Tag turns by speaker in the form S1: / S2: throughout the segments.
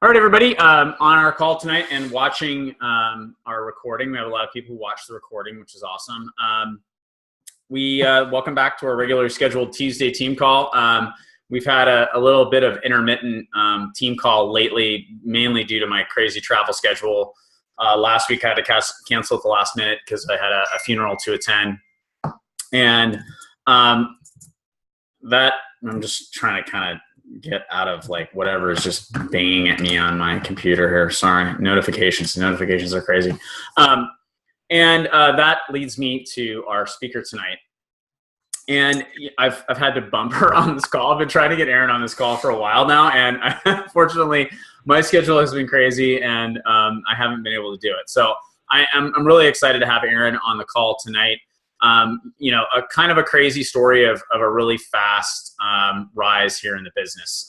S1: All right, everybody. On our call tonight and watching our recording, we have a lot of people who watch the recording, which is awesome. We welcome back to our regularly scheduled Tuesday team call. We've had a little bit of intermittent team call lately, mainly due to my crazy travel schedule. Last week, I had to cancel at the last minute because I had a funeral to attend. And that I'm just trying to kind of get out of like whatever is just banging at me on my computer here. Sorry, notifications are crazy. And that leads me to our speaker tonight. And I've had to bump her on this call. I've been trying to get Erin on this call for a while now, and unfortunately, my schedule has been crazy, and I haven't been able to do it. So I'm really excited to have Erin on the call tonight. A kind of a crazy story of a really fast rise here in the business,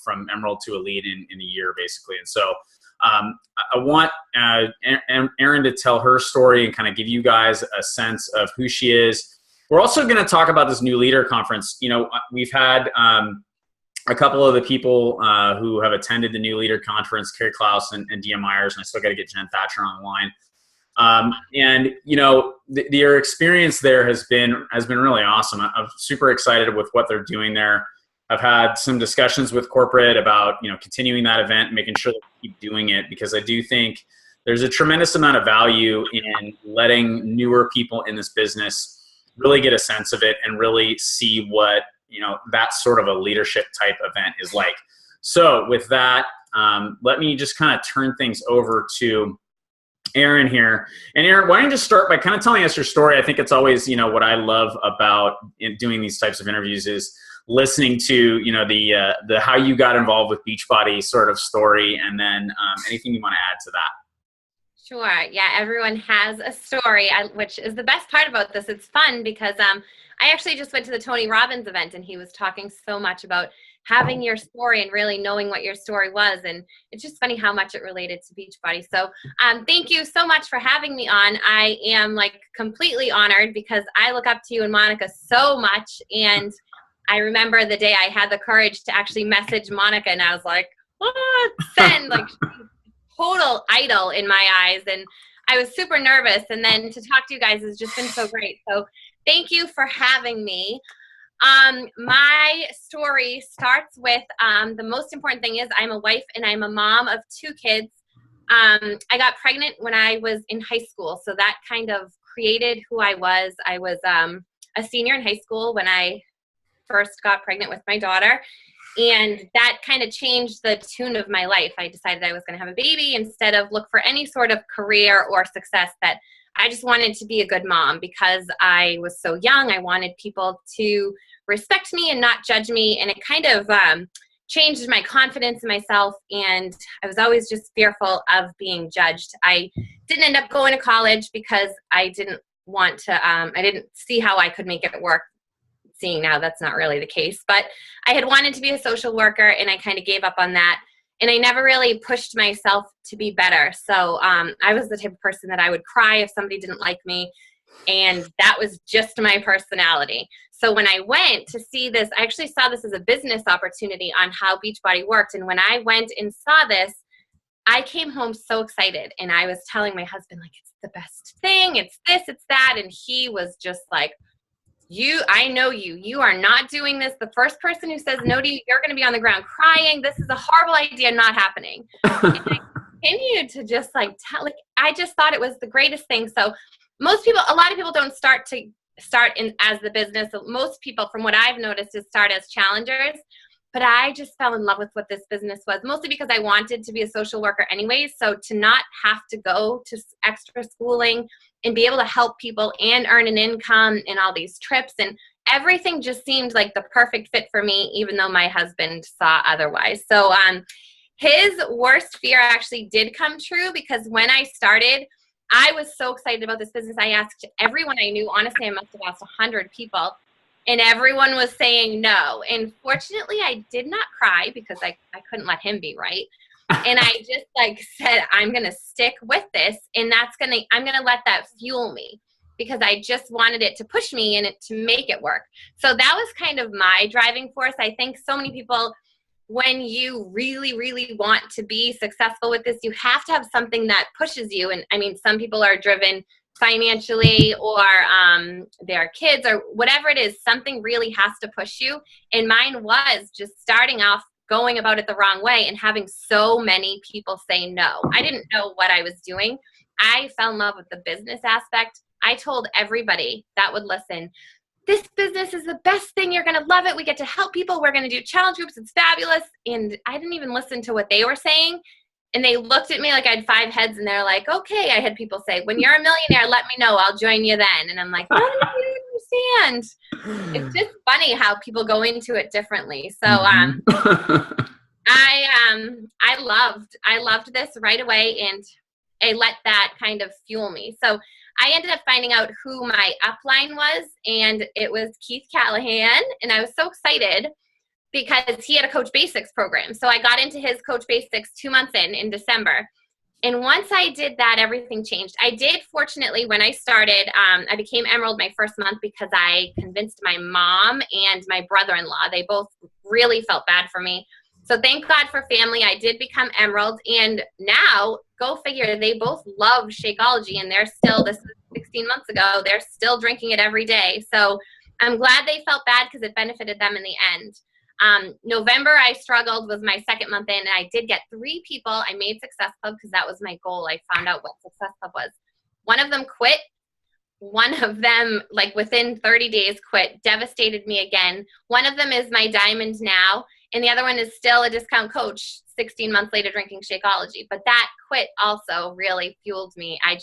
S1: from Emerald to Elite in a year, basically. And so I want Erin to tell her story and kind of give you guys a sense of who she is. We're also going to talk about this new leader conference. We've had a couple of the people who have attended the new leader conference, Carrie Klaus and Dia Myers, and I still got to get Jen Thatcher on the line. Their experience there has been really awesome. I'm super excited with what they're doing there. I've had some discussions with corporate about, continuing that event, making sure that we keep doing it, because I do think there's a tremendous amount of value in letting newer people in this business really get a sense of it and really see what, that sort of a leadership type event is like. So with that, let me just kind of turn things over to Erin here. And Erin, why don't you just start by kind of telling us your story? I think it's always, what I love about doing these types of interviews is listening to, the how you got involved with Beachbody sort of story, and then anything you want to add to that.
S2: Sure. Yeah, everyone has a story, which is the best part about this. It's fun because I actually just went to the Tony Robbins event, and he was talking so much about having your story and really knowing what your story was. And it's just funny how much it related to Beachbody. So thank you so much for having me on. I am completely honored because I look up to you and Monica so much. And I remember the day I had the courage to actually message Monica, and I was like, send, total idol in my eyes. And I was super nervous. And then to talk to you guys has just been so great. So thank you for having me. My story starts with the most important thing is I'm a wife and I'm a mom of 2 kids. I got pregnant when I was in high school, so that kind of created who I was. I was a senior in high school when I first got pregnant with my daughter, and that kind of changed the tune of my life. I decided I was going to have a baby instead of look for any sort of career or success. That I just wanted to be a good mom because I was so young. I wanted people to respect me and not judge me. And it kind of changed my confidence in myself. And I was always just fearful of being judged. I didn't end up going to college because I didn't want to, I didn't see how I could make it work. Seeing now that's not really the case. But I had wanted to be a social worker, and I kind of gave up on that. And I never really pushed myself to be better. So I was the type of person that I would cry if somebody didn't like me. And that was just my personality. So when I went to see this, I actually saw this as a business opportunity on how Beachbody worked. And when I went and saw this, I came home so excited. And I was telling my husband, it's the best thing. It's this, it's that. And he was just like, I know you are not doing this. The first person who says no to you, you're going to be on the ground crying. This is a horrible idea, not happening. And I continued to just I just thought it was the greatest thing. So a lot of people don't start as the business. Most people, from what I've noticed, is start as challengers. But I just fell in love with what this business was, mostly because I wanted to be a social worker anyways. So to not have to go to extra schooling and be able to help people and earn an income and all these trips and everything just seemed like the perfect fit for me, even though my husband saw otherwise. So his worst fear actually did come true, because when I started, I was so excited about this business. I asked everyone I knew. Honestly, I must have asked 100 people. And everyone was saying no. And fortunately, I did not cry because I couldn't let him be right. And I just said, I'm going to stick with this. And I'm going to let that fuel me, because I just wanted it to push me and to make it work. So that was kind of my driving force. I think so many people when you really, really want to be successful with this, you have to have something that pushes you. And I mean, some people are driven financially or their kids or whatever it is, something really has to push you. And mine was just starting off going about it the wrong way and having so many people say no. I didn't know what I was doing. I fell in love with the business aspect. I told everybody that would listen, this business is the best thing. You're going to love it. We get to help people. We're going to do challenge groups. It's fabulous. And I didn't even listen to what they were saying. And they looked at me like I had 5 heads and they're like, okay. I had people say, when you're a millionaire, let me know. I'll join you then. And I'm like, what? I don't understand. It's just funny how people go into it differently. So I loved this right away, and I let that kind of fuel me. So I ended up finding out who my upline was, and it was Keith Callahan. And I was so excited because he had a Coach Basics program. So I got into his Coach Basics 2 months in December. And once I did that, everything changed. I did, fortunately, when I started, I became Emerald my first month because I convinced my mom and my brother-in-law. They both really felt bad for me. So thank God for family. I did become Emerald. And now, go figure, they both love Shakeology. And they're still, this is 16 months ago, they're still drinking it every day. So I'm glad they felt bad because it benefited them in the end. November, I struggled, was my second month in, and I did get 3 people. I made Success Club because that was my goal. I found out what Success Club was. One of them quit. One of them, like within 30 days, quit, devastated me again. One of them is my diamond now, and the other one is still a discount coach 16 months later drinking Shakeology. But that quit also really fueled me. I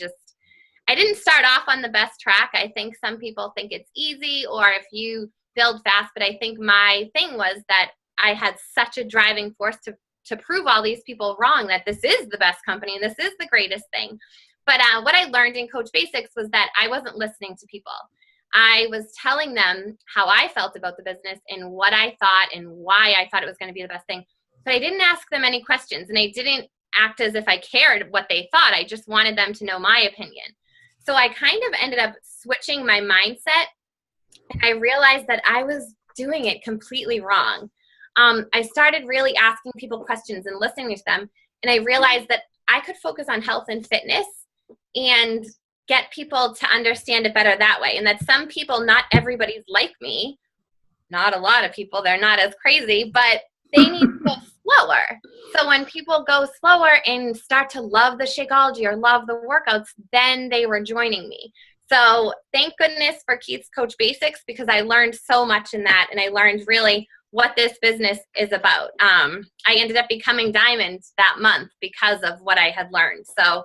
S2: didn't start off on the best track. I think some people think it's easy or if you build fast, but I think my thing was that I had such a driving force to prove all these people wrong, that this is the best company and this is the greatest thing. But what I learned in Coach Basics was that I wasn't listening to people. I was telling them how I felt about the business and what I thought and why I thought it was going to be the best thing. But I didn't ask them any questions, and I didn't act as if I cared what they thought. I just wanted them to know my opinion. So I kind of ended up switching my mindset. I realized that I was doing it completely wrong. I started really asking people questions and listening to them. And I realized that I could focus on health and fitness and get people to understand it better that way. And that some people, not everybody's like me, not a lot of people, they're not as crazy, but they need to go slower. So when people go slower and start to love the Shakeology or love the workouts, then they were joining me. So thank goodness for Keith's Coach Basics, because I learned so much in that, and I learned really what this business is about. I ended up becoming Diamond that month because of what I had learned. So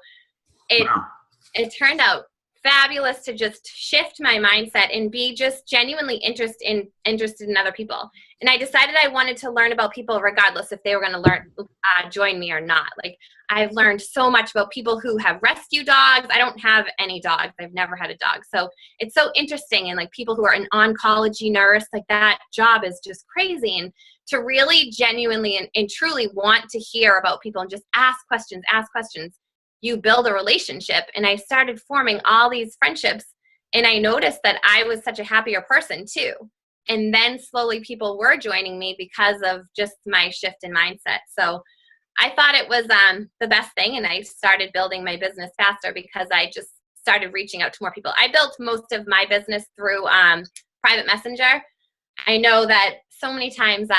S2: it turned out fabulous to just shift my mindset and be just genuinely interested in other people. And I decided I wanted to learn about people regardless if they were going to join me or not. Like, I've learned so much about people who have rescue dogs. I don't have any dogs. I've never had a dog. So it's so interesting. And like people who are an oncology nurse, like that job is just crazy. And to really genuinely and truly want to hear about people and just ask questions, you build a relationship. And I started forming all these friendships, and I noticed that I was such a happier person too. And then slowly people were joining me because of just my shift in mindset. So I thought it was the best thing, and I started building my business faster because I just started reaching out to more people. I built most of my business through private messenger. I know that so many times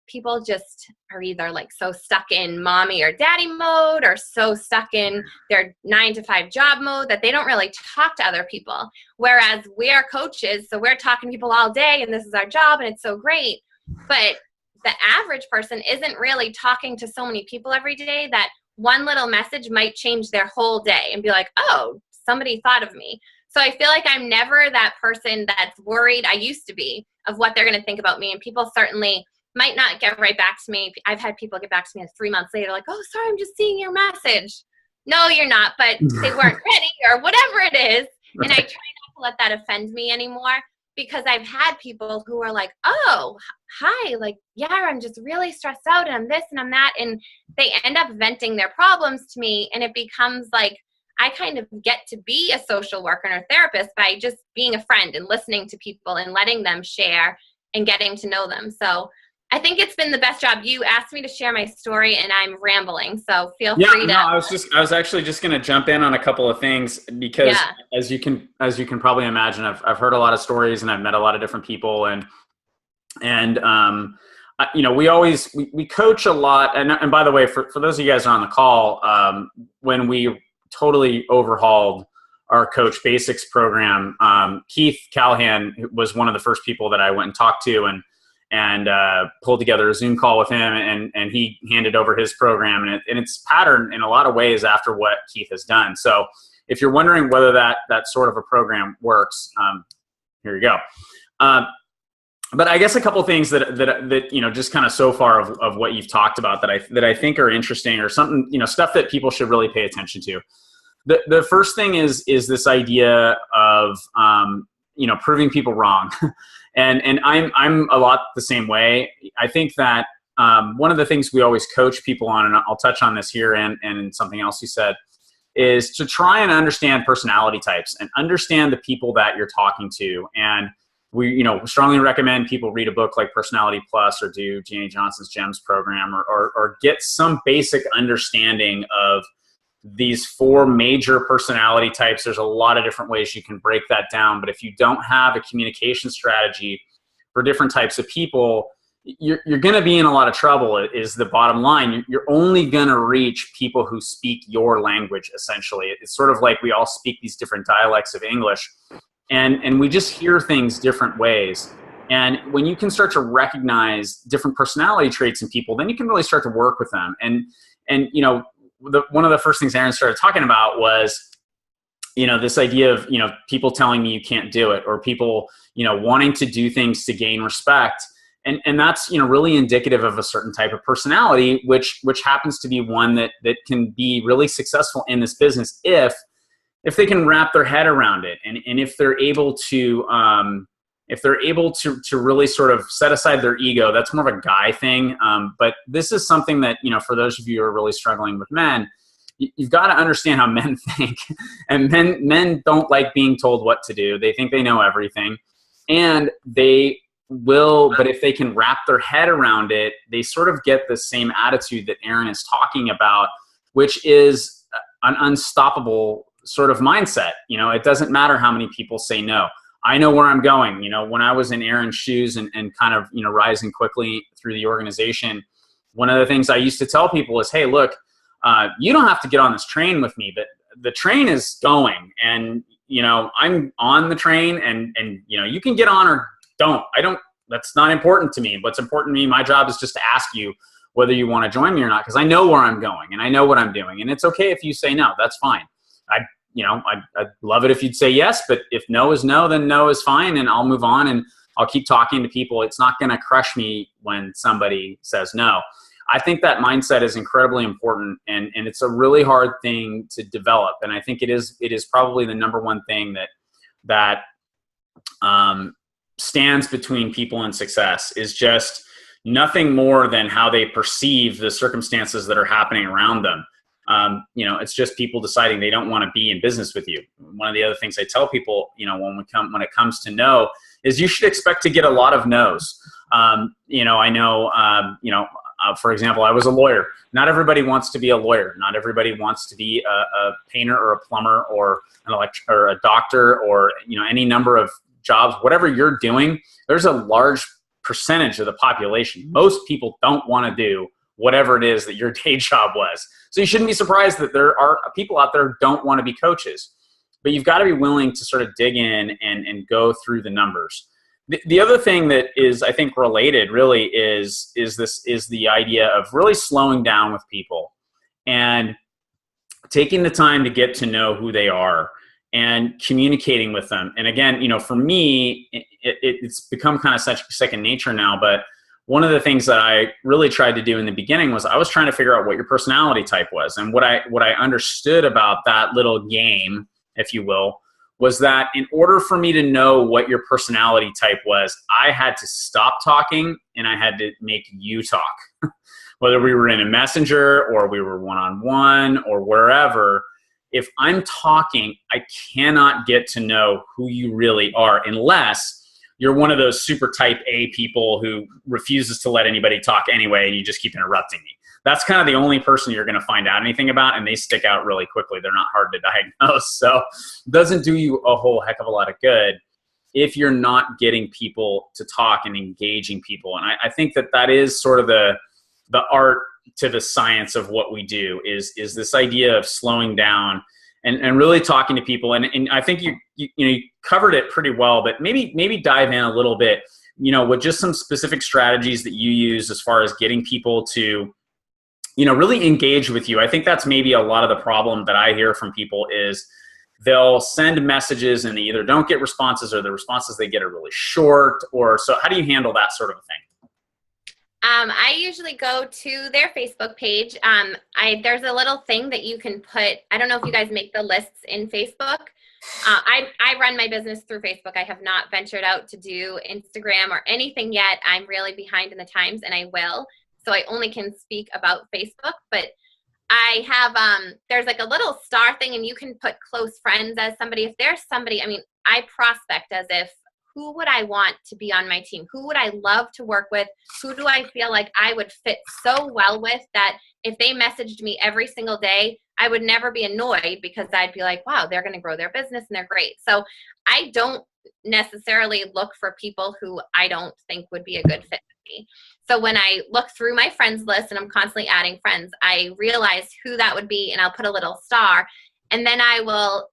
S2: people just are either like so stuck in mommy or daddy mode, or so stuck in their 9-to-5 job mode that they don't really talk to other people. Whereas we are coaches, so we're talking to people all day, and this is our job, and it's so great. But the average person isn't really talking to so many people every day that one little message might change their whole day and be like, oh, somebody thought of me. So I feel like I'm never that person that's worried. I used to be of what they're going to think about me, and people certainly might not get right back to me. I've had people get back to me 3 months later, like, oh, sorry, I'm just seeing your message. No, you're not, but they weren't ready or whatever it is. And I try not to let that offend me anymore, because I've had people who are like, oh, hi, like, yeah, I'm just really stressed out and I'm this and I'm that. And they end up venting their problems to me. And it becomes like, I kind of get to be a social worker and a therapist by just being a friend and listening to people and letting them share and getting to know them. So I think it's been the best job. You asked me to share my story and I'm rambling, so feel free to.
S1: No, I was actually just going to jump in on a couple of things because as you can probably imagine, I've heard a lot of stories and I've met a lot of different people and we coach a lot. And by the way, for those of you guys who are on the call, when we totally overhauled our Coach Basics program, Keith Callahan was one of the first people that I went and talked to and pulled together a Zoom call with him, and he handed over his program, and it's patterned in a lot of ways after what Keith has done. So if you're wondering whether that sort of a program works, here you go. But I guess a couple of things that just kind of so far of what you've talked about that I think are interesting, or something, stuff that people should really pay attention to. The first thing is this idea of proving people wrong. And I'm a lot the same way. I think that one of the things we always coach people on, and I'll touch on this here and something else you said, is to try and understand personality types and understand the people that you're talking to. And we strongly recommend people read a book like Personality Plus or do Janie Johnson's GEMS program or get some basic understanding of these 4 major personality types. There's a lot of different ways you can break that down, but if you don't have a communication strategy for different types of people, you're going to be in a lot of trouble, is the bottom line. You're only going to reach people who speak your language, essentially. It's sort of like we all speak these different dialects of English, and we just hear things different ways. And when you can start to recognize different personality traits in people, then you can really start to work with them. And one of the first things Erin started talking about was, this idea of, people telling me you can't do it, or people, wanting to do things to gain respect. And that's, really indicative of a certain type of personality, which happens to be one that can be really successful in this business if they can wrap their head around it. And if they're able to, to really sort of set aside their ego. That's more of a guy thing. But this is something that, for those of you who are really struggling with men, you've got to understand how men think. And men don't like being told what to do. They think they know everything. And they will, but if they can wrap their head around it, they sort of get the same attitude that Erin is talking about, which is an unstoppable sort of mindset. It doesn't matter how many people say no. I know where I'm going. When I was in Erin's shoes and kind of, rising quickly through the organization, one of the things I used to tell people is, hey, look, you don't have to get on this train with me, but the train is going, and, I'm on the train, and you can get on or don't. That's not important to me. What's important to me, my job is just to ask you whether you want to join me or not, because I know where I'm going and I know what I'm doing. And it's okay if you say no, that's fine. I'd love it if you'd say yes, but if no is no, then no is fine, and I'll move on and I'll keep talking to people. It's not going to crush me when somebody says no. I think that mindset is incredibly important, and it's a really hard thing to develop. And I think it is probably the number one thing that stands between people and success, is just nothing more than how they perceive the circumstances that are happening around them. It's just people deciding they don't want to be in business with you. One of the other things I tell people, when it comes to no, is you should expect to get a lot of no's. For example, I was a lawyer. Not everybody wants to be a lawyer. Not everybody wants to be a painter or a plumber or or a doctor or, any number of jobs. Whatever you're doing, there's a large percentage of the population. Most people don't want to do whatever it is that your day job was. So you shouldn't be surprised that there are people out there who don't want to be coaches. But you've got to be willing to sort of dig in and go through the numbers. The other thing that is, I think, related really is the idea of really slowing down with people and taking the time to get to know who they are and communicating with them. And again, for me, it's become kind of such second nature now, but one of the things that I really tried to do in the beginning was I was trying to figure out what your personality type was. And what I understood about that little game, if you will, was that in order for me to know what your personality type was, I had to stop talking and I had to make you talk. Whether we were in a messenger or we were one-on-one or wherever, if I'm talking, I cannot get to know who you really are unless you're one of those super type A people who refuses to let anybody talk anyway, and you just keep interrupting me. That's kind of the only person you're going to find out anything about, and they stick out really quickly. They're not hard to diagnose. So it doesn't do you a whole heck of a lot of good if you're not getting people to talk and engaging people. And I think that is sort of the art to the science of what we do is this idea of slowing down and really talking to people. And I think you covered it pretty well, but maybe dive in a little bit, with just some specific strategies that you use as far as getting people to, really engage with you. I think that's maybe a lot of the problem that I hear from people is they'll send messages and they either don't get responses, or the responses they get are really short. Or so how do you handle that sort of a thing?
S2: I usually go to their Facebook page. There's a little thing that you can put. I don't know if you guys make the lists in Facebook. I run my business through Facebook. I have not ventured out to do Instagram or anything yet. I'm really behind in the times, and I will. So I only can speak about Facebook, but I have, there's like a little star thing, and you can put close friends as somebody. If there's somebody, I prospect as if, who would I want to be on my team? Who would I love to work with? Who do I feel like I would fit so well with that if they messaged me every single day, I would never be annoyed, because I'd be like, wow, they're going to grow their business and they're great. So I don't necessarily look for people who I don't think would be a good fit for me. So when I look through my friends list and I'm constantly adding friends, I realize who that would be, and I'll put a little star. And then I will,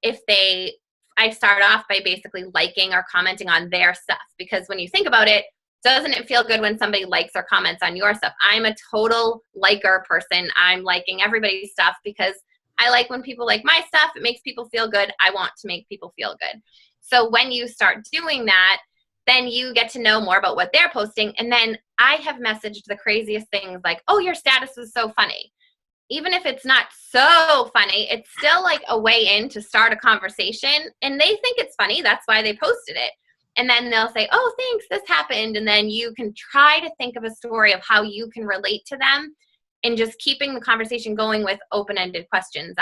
S2: I start off by basically liking or commenting on their stuff, because when you think about it, doesn't it feel good when somebody likes or comments on your stuff? I'm a total liker person. I'm liking everybody's stuff because I like when people like my stuff. It makes people feel good. I want to make people feel good. So when you start doing that, then you get to know more about what they're posting. And then I have messaged the craziest things like, oh, your status was so funny. Even if it's not so funny, it's still like a way in to start a conversation, and they think it's funny. That's why they posted it. And then they'll say, oh, thanks, this happened. And then you can try to think of a story of how you can relate to them, and just keeping the conversation going with open-ended questions.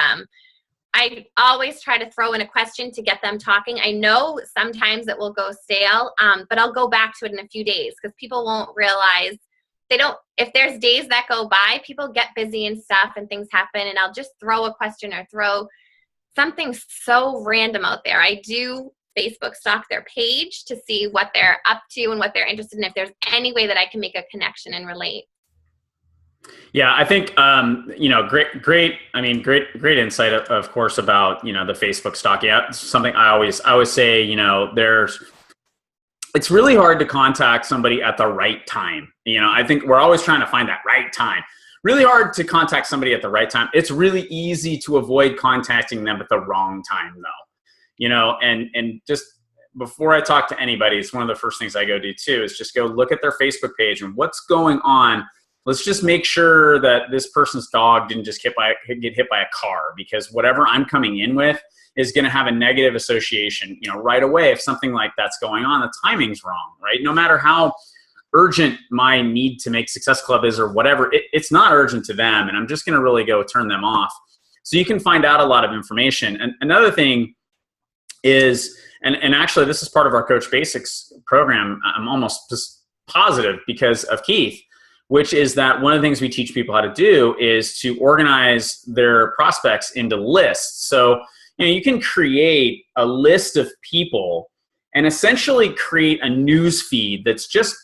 S2: I always try to throw in a question to get them talking. I know sometimes it will go stale, but I'll go back to it in a few days, because people won't realize if there's days that go by, people get busy and stuff and things happen, and I'll just throw a question or throw something so random out there. I do Facebook stalk their page to see what they're up to and what they're interested in, if there's any way that I can make a connection and relate.
S1: Yeah, I think, great insight, of course, about, the Facebook stock. Yeah, it's something I always say, it's really hard to contact somebody at the right time. I think we're always trying to find that right time. Really hard to contact somebody at the right time. It's really easy to avoid contacting them at the wrong time, though. And just before I talk to anybody, it's one of the first things I go do too, is just go look at their Facebook page and what's going on. Let's just make sure that this person's dog didn't just get hit by a car, because whatever I'm coming in with is going to have a negative association, right away. If something like that's going on, the timing's wrong, right? No matter how urgent my need to make Success Club is or whatever, it's not urgent to them, and I'm just going to really go turn them off. So you can find out a lot of information. And another thing is, and actually this is part of our Coach Basics program, I'm almost just positive because of Keith, which is that one of the things we teach people how to do is to organize their prospects into lists. So you can create a list of people and essentially create a news feed that's just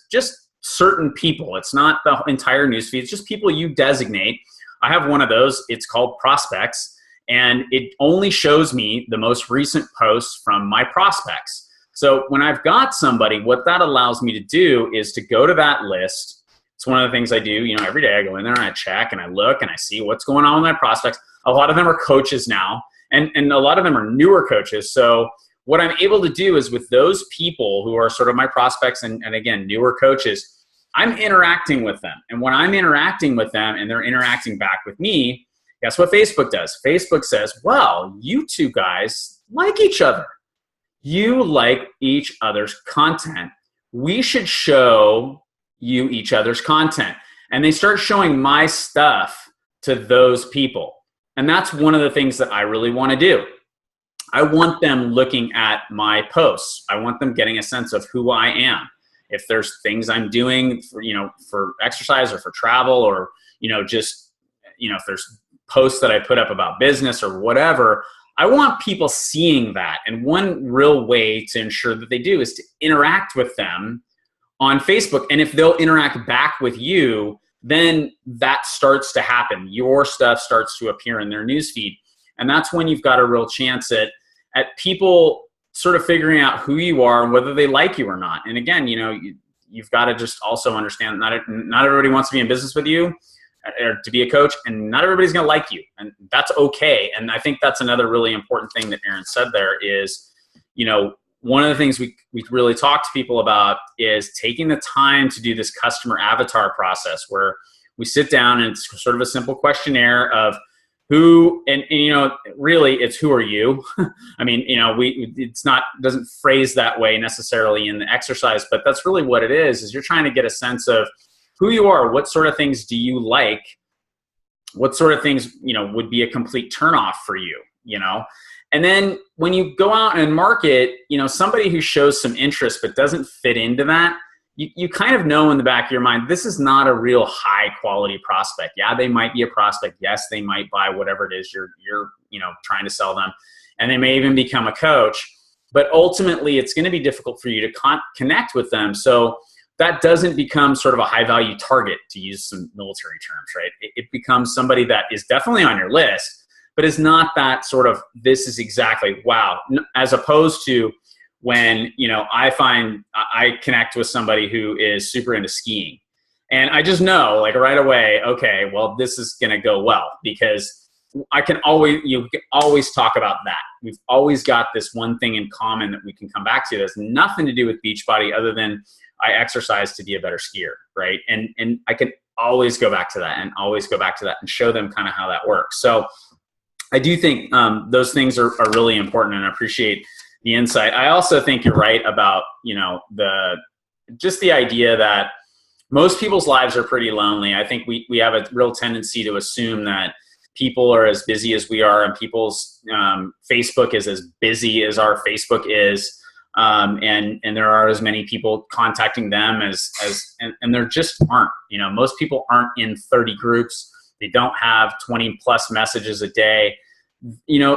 S1: certain people. It's not the entire news feed. It's just people you designate. I have one of those. It's called Prospects, and it only shows me the most recent posts from my prospects. So when I've got somebody, what that allows me to do is to go to that list. It's one of the things I do, every day I go in there and I check and I look and I see what's going on with my prospects. A lot of them are coaches now, and a lot of them are newer coaches. So what I'm able to do is with those people who are sort of my prospects and again, newer coaches, I'm interacting with them. And when I'm interacting with them and they're interacting back with me, guess what Facebook does? Facebook says, well, you two guys like each other. You like each other's content. We should show you each other's content. And they start showing my stuff to those people. And that's one of the things that I really want to do. I want them looking at my posts. I want them getting a sense of who I am. If there's things I'm doing for, for exercise or for travel, or, just, if there's posts that I put up about business or whatever, I want people seeing that. And one real way to ensure that they do is to interact with them on Facebook. And if they'll interact back with you, then that starts to happen. Your stuff starts to appear in their newsfeed. And that's when you've got a real chance at people sort of figuring out who you are and whether they like you or not. And again, you've got to just also understand not everybody wants to be in business with you or to be a coach, and not everybody's going to like you, and that's okay. And I think that's another really important thing that Erin said there is, one of the things we really talk to people about is taking the time to do this customer avatar process, where we sit down and it's sort of a simple questionnaire of who, and really it's who are you? I mean, doesn't phrase that way necessarily in the exercise, but that's really what it is you're trying to get a sense of who you are. What sort of things do you like? What sort of things, would be a complete turnoff for you, And then when you go out and market, somebody who shows some interest but doesn't fit into that, you kind of know in the back of your mind, this is not a real high quality prospect. Yeah, they might be a prospect. Yes, they might buy whatever it is you're trying to sell them. And they may even become a coach. But ultimately, it's going to be difficult for you to connect with them. So that doesn't become sort of a high value target, to use some military terms, right? It becomes somebody that is definitely on your list, but is not that sort of, this is exactly, wow, as opposed to when, I connect with somebody who is super into skiing, and I just know like right away, okay, well, this is going to go well, because you can always talk about that. We've always got this one thing in common that we can come back to. That's nothing to do with Beachbody other than I exercise to be a better skier, right? And I can always go back to that and show them kind of how that works. So I do think those things are really important, and I appreciate the insight. I also think you're right about, the idea that most people's lives are pretty lonely. I think we have a real tendency to assume that people are as busy as we are, and people's Facebook is as busy as our Facebook is. And there are as many people contacting them and there just aren't, most people aren't in 30 groups. They don't have 20 plus messages a day.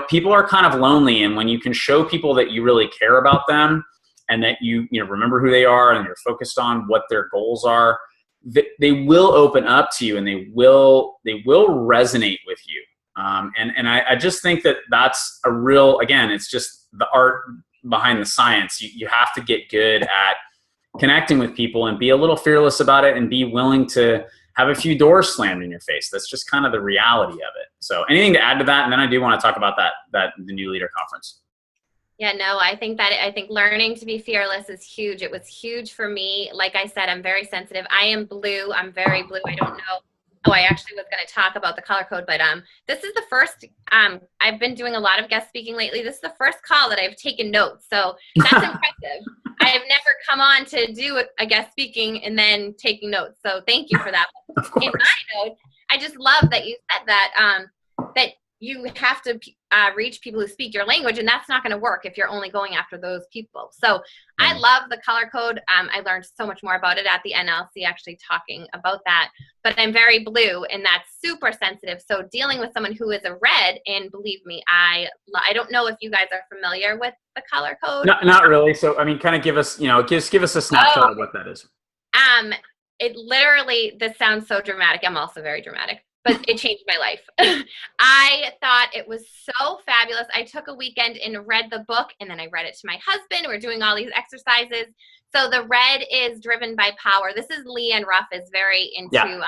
S1: People are kind of lonely. And when you can show people that you really care about them, and that you remember who they are, and you're focused on what their goals are, they will open up to you, and they will resonate with you. And I just think that that's a real, again, it's just the art behind the science. You have to get good at connecting with people and be a little fearless about it, and be willing to have a few doors slammed in your face. That's just kind of the reality of it. So anything to add to that? And then I do want to talk about the new leader conference.
S2: Yeah, no, I think learning to be fearless is huge. It was huge for me. Like I said, I'm very sensitive. I am blue. I'm very blue. I don't know. Oh, I actually was going to talk about the color code, but this is the first, I've been doing a lot of guest speaking lately. This is the first call that I've taken notes. So that's impressive. I have never come on to do a guest speaking and then taking notes. So thank you for that. In my notes, I just love that you said that, that you have to reach people who speak your language, and that's not going to work if you're only going after those people. So I love the color code. I learned so much more about it at the NLC, actually talking about that. But I'm very blue, and that's super sensitive. So dealing with someone who is a red, and believe me, I don't know if you guys are familiar with the color code.
S1: Not really. So I mean, kind of give us a snapshot of what that is.
S2: It literally, this sounds so dramatic. I'm also very dramatic, but it changed my life. I thought it was so fabulous. I took a weekend and read the book, and then I read it to my husband. We're doing all these exercises. So the red is driven by power. This is Leanne Ruff is very into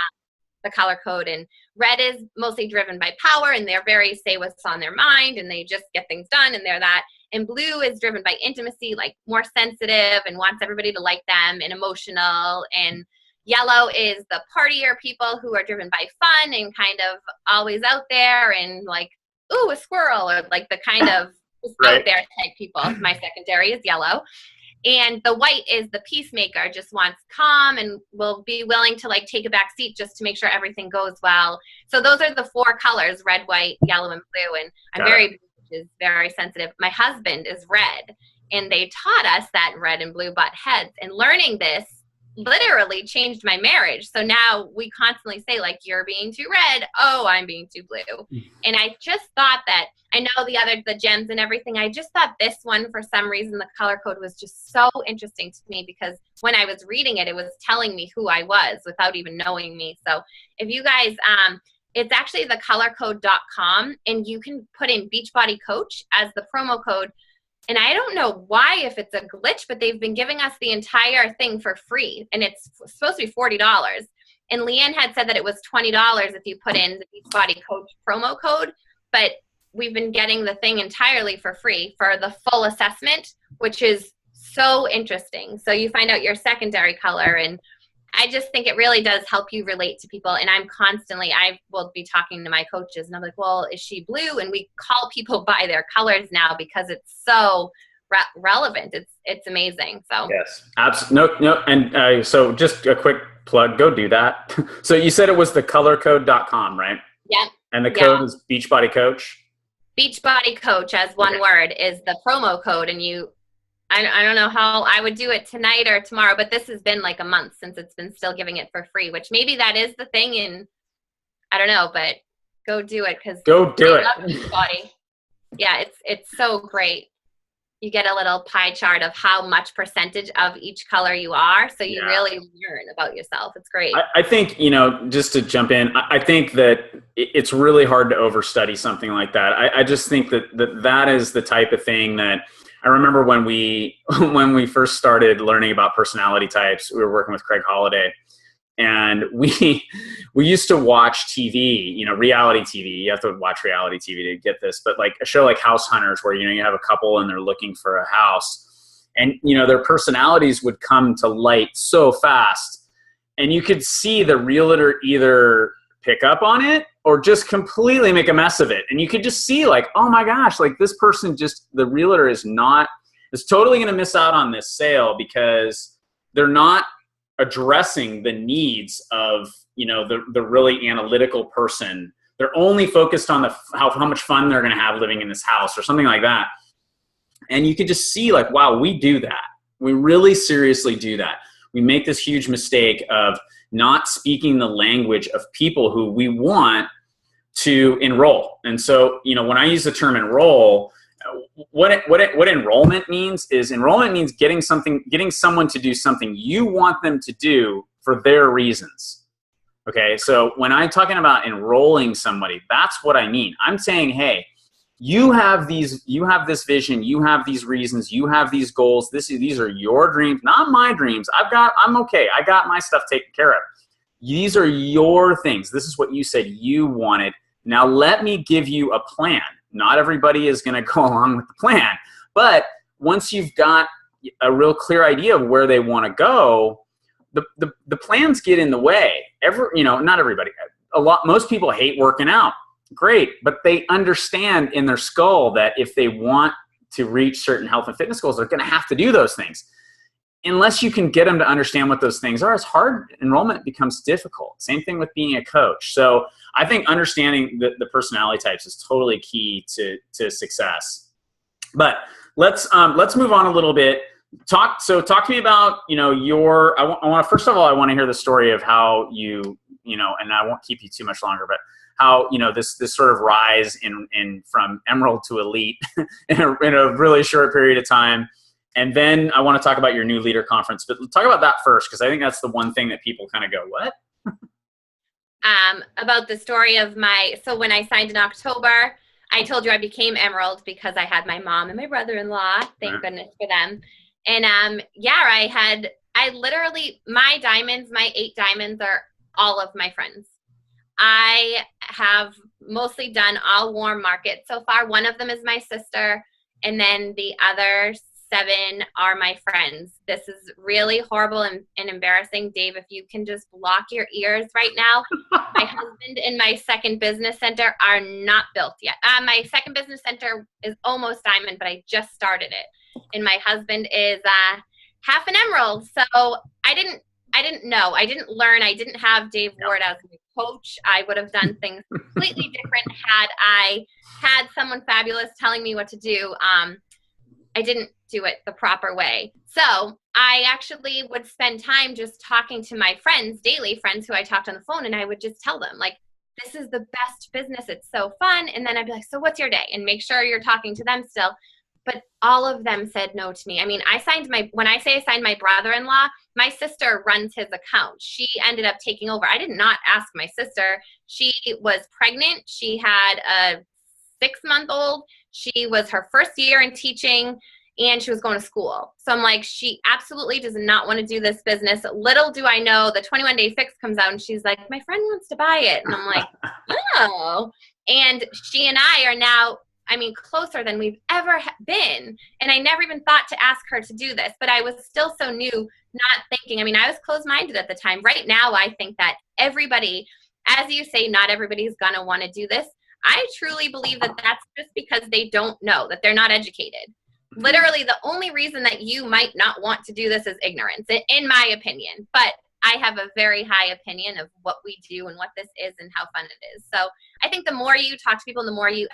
S2: the color code, and red is mostly driven by power, and they're very say what's on their mind, and they just get things done, and they're that. And blue is driven by intimacy, like more sensitive and wants everybody to like them, and emotional. And yellow is the partier people who are driven by fun and kind of always out there and like, ooh, a squirrel, or like the kind of out there type people. My secondary is yellow. And the white is the peacemaker, just wants calm and will be willing to like take a back seat just to make sure everything goes well. So those are the four colors, red, white, yellow, and blue. And I'm very is very sensitive. My husband is red, and they taught us that red and blue butt heads. And learning this literally changed my marriage. So now we constantly say, like, you're being too red. Oh, I'm being too blue. And I just thought that, I know the gems and everything. I just thought this one, for some reason, the color code was just so interesting to me, because when I was reading it, it was telling me who I was without even knowing me. So if you guys, it's actually thecolorcode.com, and you can put in Beachbody Coach as the promo code. And I don't know why, if it's a glitch, but they've been giving us the entire thing for free. And it's supposed to be $40. And Leanne had said that it was $20 if you put in the Beachbody Coach promo code. But we've been getting the thing entirely for free for the full assessment, which is so interesting. So you find out your secondary color, and I just think it really does help you relate to people. And I will be talking to my coaches, and I'm like, well, is she blue? And we call people by their colors now because it's so relevant. It's amazing. So
S1: yes, absolutely. No. And so just a quick plug, go do that. So you said it was thecolorcode.com, right?
S2: Yeah.
S1: And the code is Beachbody Coach.
S2: Beachbody Coach as one word is the promo code. And I don't know how I would do it tonight or tomorrow, but this has been like a month since it's been still giving it for free, which maybe that is the thing. And I don't know, but go do it.
S1: Go do it.
S2: Beachbody. Yeah, it's so great. You get a little pie chart of how much percentage of each color you are. So you really learn about yourself. It's great.
S1: I think, just to jump in, I think that it's really hard to overstudy something like that. I just think that is the type of thing that I remember when we first started learning about personality types. We were working with Craig Holliday, and we used to watch TV, reality TV. You have to watch reality TV to get this, but like a show like House Hunters, where you have a couple and they're looking for a house, and their personalities would come to light so fast, and you could see the realtor either pick up on it or just completely make a mess of it. And you could just see, like, oh my gosh, like this person, the realtor is totally going to miss out on this sale because they're not addressing the needs of, the really analytical person. They're only focused on how much fun they're going to have living in this house or something like that. And you could just see, like, wow, we do that. We really seriously do that. We make this huge mistake of not speaking the language of people who we want to enroll. And so, when I use the term enroll, what enrollment means is getting someone to do something you want them to do for their reasons. Okay. So when I'm talking about enrolling somebody, that's what I mean. I'm saying, hey, you have this vision, you have these reasons, you have these goals. These are your dreams, not my dreams. I'm okay. I got my stuff taken care of. These are your things. This is what you said you wanted. Now let me give you a plan. Not everybody is going to go along with the plan, but once you've got a real clear idea of where they want to go, the plans get in the way. Not everybody. Most people hate working out. Great, but they understand in their skull that if they want to reach certain health and fitness goals, they're going to have to do those things. Unless you can get them to understand what those things are, it's hard. Enrollment becomes difficult. Same thing with being a coach. So I think understanding the personality types is totally key to success. But let's move on a little bit. Talk to me about, first of all, I want to hear the story of how and I won't keep you too much longer, but how, this sort of rise in from emerald to elite in a really short period of time. And then I want to talk about your new leader conference, but talk about that first, because I think that's the one thing that people kind of go, what?
S2: About the story of so when I signed in October, I told you I became emerald because I had my mom and my brother-in-law. Thank goodness for them. And I literally, my 8 diamonds are all of my friends. I have mostly done all warm markets so far. One of them is my sister, and then the other 7 are my friends. This is really horrible and embarrassing. Dave, if you can just block your ears right now. My husband and my second business center are not built yet. My second business center is almost diamond, but I just started it. And my husband is $half an emerald. So I didn't know. I didn't learn. I didn't have Dave Ward as my coach. I would have done things completely different had I had someone fabulous telling me what to do. I didn't do it the proper way. So I actually would spend time just talking to my friends, daily friends who I talked on the phone, and I would just tell them, like, this is the best business. It's so fun. And then I'd be like, so what's your day? And make sure you're talking to them still. But all of them said no to me. I mean, when I say I signed my brother-in-law, my sister runs his account. She ended up taking over. I did not ask my sister. She was pregnant. She had a 6-month-old. She was her first year in teaching, and she was going to school. So I'm like, she absolutely does not want to do this business. Little do I know, the 21-day fix comes out, and she's like, my friend wants to buy it. And I'm like, oh. And she and I are now, I mean, closer than we've ever been. And I never even thought to ask her to do this, but I was still so new, not thinking. I mean, I was closed-minded at the time. Right now, I think that everybody, as you say, not everybody's going to want to do this. I truly believe that that's just because they don't know, that they're not educated. Literally, the only reason that you might not want to do this is ignorance, in my opinion. But I have a very high opinion of what we do and what this is and how fun it is. So I think the more you talk to people, the more you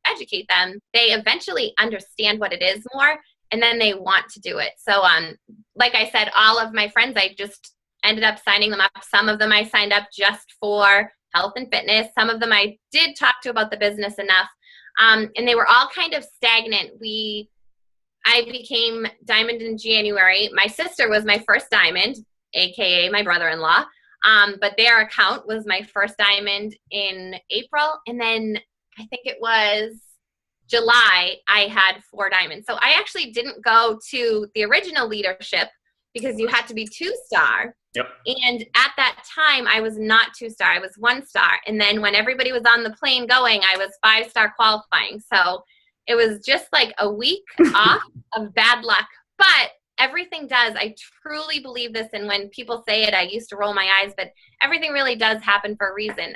S2: educate them, they eventually understand what it is more, and then they want to do it. So like I said, all of my friends, I just ended up signing them up. Some of them I signed up just for health and fitness. Some of them I did talk to about the business enough, and they were all kind of stagnant. I became diamond in January. My sister was my first diamond, aka my brother-in-law, but their account was my first diamond in April, and then I think it was July, I had 4 diamonds. So I actually didn't go to the original leadership because you had to be 2-star.
S1: Yep.
S2: And at that time, I was not 2-star. I was 1-star. And then when everybody was on the plane going, I was 5-star qualifying. So it was just like a week off of bad luck. But everything does. I truly believe this. And when people say it, I used to roll my eyes, but everything really does happen for a reason.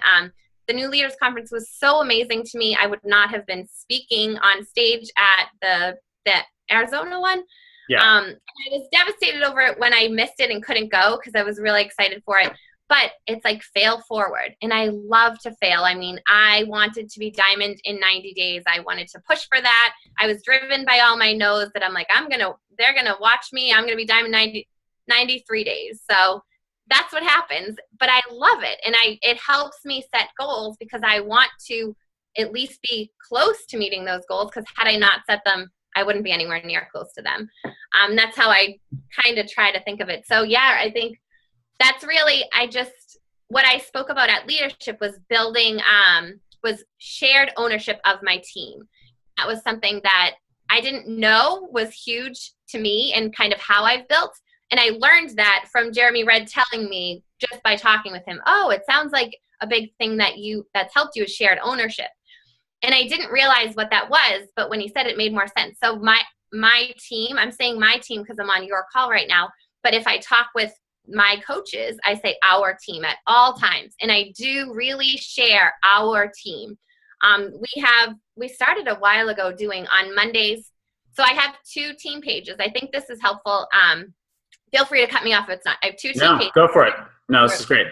S2: The New Leaders Conference was so amazing to me. I would not have been speaking on stage at the Arizona one.
S1: Yeah.
S2: I was devastated over it when I missed it and couldn't go because I was really excited for it. But it's like fail forward. And I love to fail. I mean, I wanted to be diamond in 90 days. I wanted to push for that. I was driven by all my no's that I'm like, they're going to watch me. I'm going to be diamond 93 days. So that's what happens, but I love it. And it helps me set goals because I want to at least be close to meeting those goals, because had I not set them, I wouldn't be anywhere near close to them. That's how I kind of try to think of it. So yeah, I think that's really, what I spoke about at leadership was building, was shared ownership of my team. That was something that I didn't know was huge to me and kind of how I've built. And I learned that from Jeremy Red telling me just by talking with him, oh, it sounds like a big thing that's helped you is shared ownership. And I didn't realize what that was, but when he said it made more sense. So my team, I'm saying my team because I'm on your call right now, but if I talk with my coaches, I say our team at all times. And I do really share our team. We started a while ago doing on Mondays. So I have 2 team pages. I think this is helpful. Feel free to cut me off if it's not. I have 2 team pages.
S1: No, go for it. No, this is great.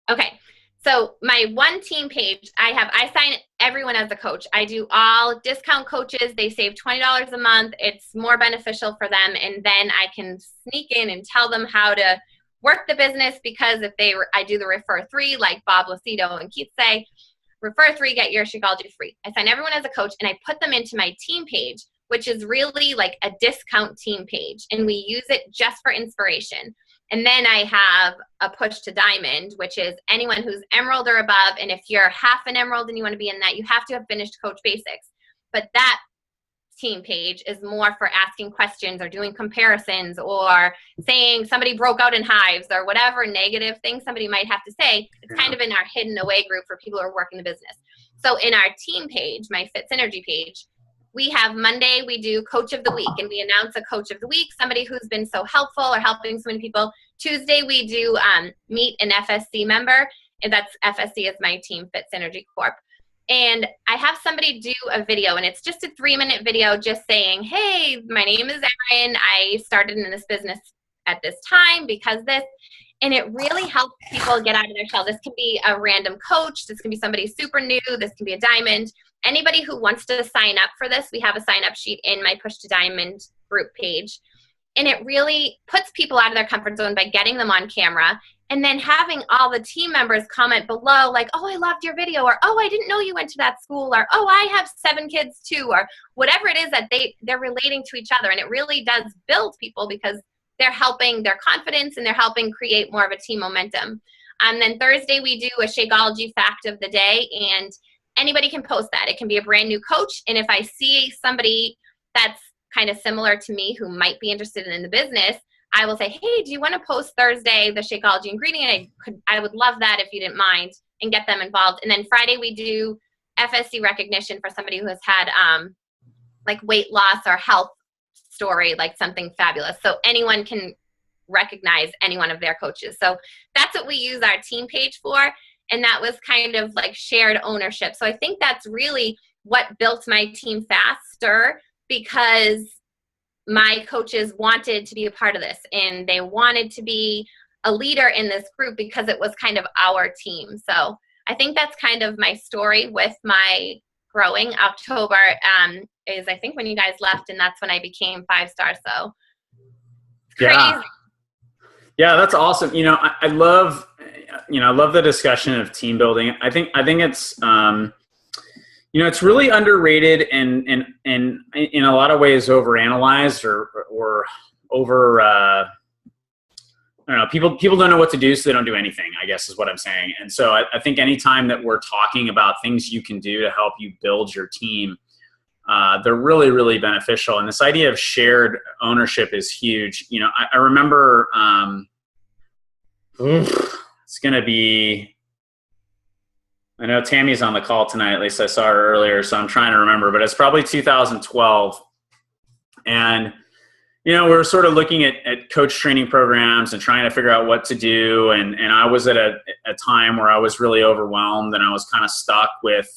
S2: Okay. So my 1 team page, I sign everyone as a coach. I do all discount coaches. They save $20 a month. It's more beneficial for them. And then I can sneak in and tell them how to work the business, because I do the refer 3, like Bob Lucido and Keith say, refer 3, get your Shakeology free. I sign everyone as a coach and I put them into my team page, which is really like a discount team page. And we use it just for inspiration. And then I have a push to diamond, which is anyone who's emerald or above. And if you're half an emerald and you want to be in that, you have to have finished Coach Basics. But that team page is more for asking questions or doing comparisons or saying somebody broke out in hives or whatever negative thing somebody might have to say. It's kind of in our hidden away group for people who are working the business. So in our team page, my Fit Synergy page, we have Monday, we do Coach of the Week, and we announce a Coach of the Week, somebody who's been so helpful or helping so many people. Tuesday, we do meet an FSC member, and that's FSC is my team, Fit Synergy Corp. And I have somebody do a video, and it's just a 3-minute video just saying, hey, my name is Erin. I started in this business at this time because this. And it really helps people get out of their shell. This can be a random coach. This can be somebody super new. This can be a diamond. Anybody who wants to sign up for this, we have a sign up sheet in my Push to Diamond group page. And it really puts people out of their comfort zone by getting them on camera, and then having all the team members comment below like, oh, I loved your video, or oh, I didn't know you went to that school, or oh, I have 7 kids too, or whatever it is that they're relating to each other. And it really does build people because they're helping their confidence and they're helping create more of a team momentum. And then Thursday we do a Shakeology fact of the day, and anybody can post that. It can be a brand new coach. And if I see somebody that's kind of similar to me who might be interested in the business, I will say, hey, do you want to post Thursday the Shakeology ingredient? I would love that if you didn't mind, and get them involved. And then Friday we do FSC recognition for somebody who has had like weight loss or health story, like something fabulous. So anyone can recognize any one of their coaches. So that's what we use our team page for. And that was kind of like shared ownership. So I think that's really what built my team faster, because my coaches wanted to be a part of this and they wanted to be a leader in this group because it was kind of our team. So I think that's kind of my story with my growing. October is I think when you guys left, and that's when I became 5-star. So crazy.
S1: Yeah, that's awesome. You know, I love the discussion of team building. I think it's it's really underrated and in a lot of ways overanalyzed or over. I don't know. People don't know what to do, so they don't do anything, I guess is what I'm saying. And so I think anytime that we're talking about things you can do to help you build your team, they're really, really beneficial. And this idea of shared ownership is huge. You know, I remember it's going to be, I know Tammy's on the call tonight, at least I saw her earlier, so I'm trying to remember, but it's probably 2012. And, you know, we were sort of looking at coach training programs and trying to figure out what to do. And I was at a time where I was really overwhelmed and I was kind of stuck with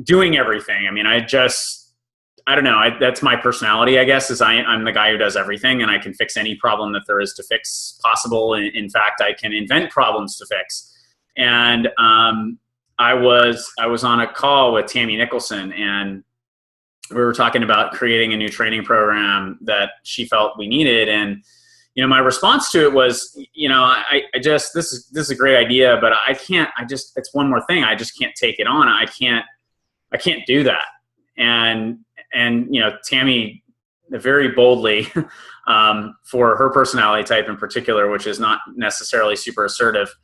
S1: doing everything. I mean, I don't know. That's my personality, I guess, is I'm the guy who does everything, and I can fix any problem that there is to fix possible. In fact, I can invent problems to fix. And I was on a call with Tammy Nicholson, and we were talking about creating a new training program that she felt we needed. And, you know, my response to it was, you know, this is a great idea, but it's one more thing. I just can't take it on. I can't do that. And, you know, Tammy very boldly, for her personality type in particular, which is not necessarily super assertive,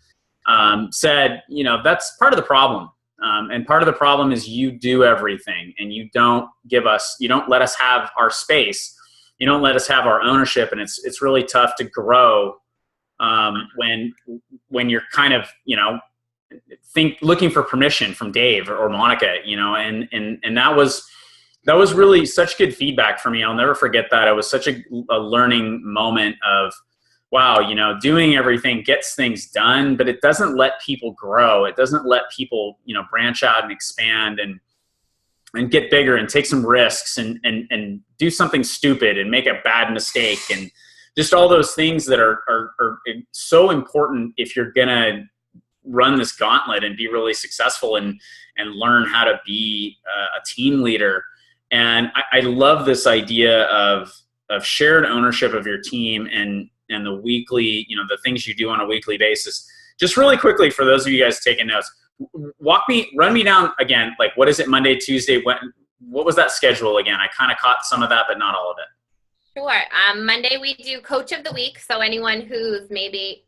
S1: said, you know, that's part of the problem. And part of the problem is you do everything and you don't let us have our space. You don't let us have our ownership. And it's really tough to grow, when you're kind of, you know, looking for permission from Dave or Monica, you know, and that was really such good feedback for me. I'll never forget that. It was such a learning moment of, wow, you know, doing everything gets things done, but it doesn't let people grow. It doesn't let people, you know, branch out and expand and get bigger and take some risks and do something stupid and make a bad mistake, and just all those things that are so important if you're going to run this gauntlet and be really successful and learn how to be a team leader. And I love this idea of shared ownership of your team and the weekly, you know, the things you do on a weekly basis. Just really quickly, for those of you guys taking notes, run me down again, like, what is it, Monday, Tuesday? What was that schedule again? I kind of caught some of that, but not all of it.
S2: Sure. Monday we do coach of the week. So anyone who's maybe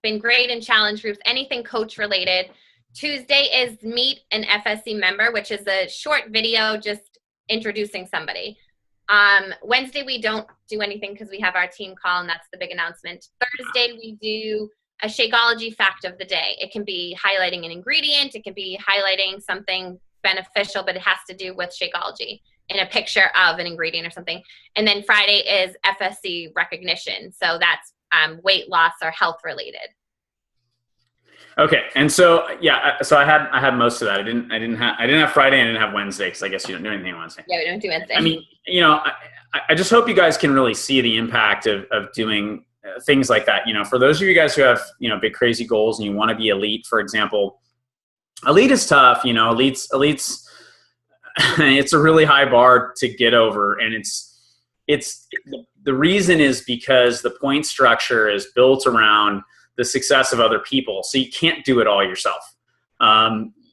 S2: been great in challenge groups, anything coach related. Tuesday is meet an FSC member, which is a short video just introducing somebody. Wednesday we don't do anything because we have our team call, and that's the big announcement. Thursday we do a Shakeology fact of the day. It can be highlighting an ingredient, it can be highlighting something beneficial, but it has to do with Shakeology in a picture of an ingredient or something. And then Friday is FSC recognition, so that's weight loss or health related.
S1: Okay, and so so I had most of that. I didn't have Friday, and I didn't have Wednesday because I guess you don't do anything on Wednesday.
S2: Yeah, we don't do Wednesday.
S1: I mean, you know, I just hope you guys can really see the impact of doing things like that. For those of you guys who have, big crazy goals and you want to be elite, for example, elite is tough. Elites, it's a really high bar to get over. And the reason is because the point structure is built around the success of other people. So you can't do it all yourself.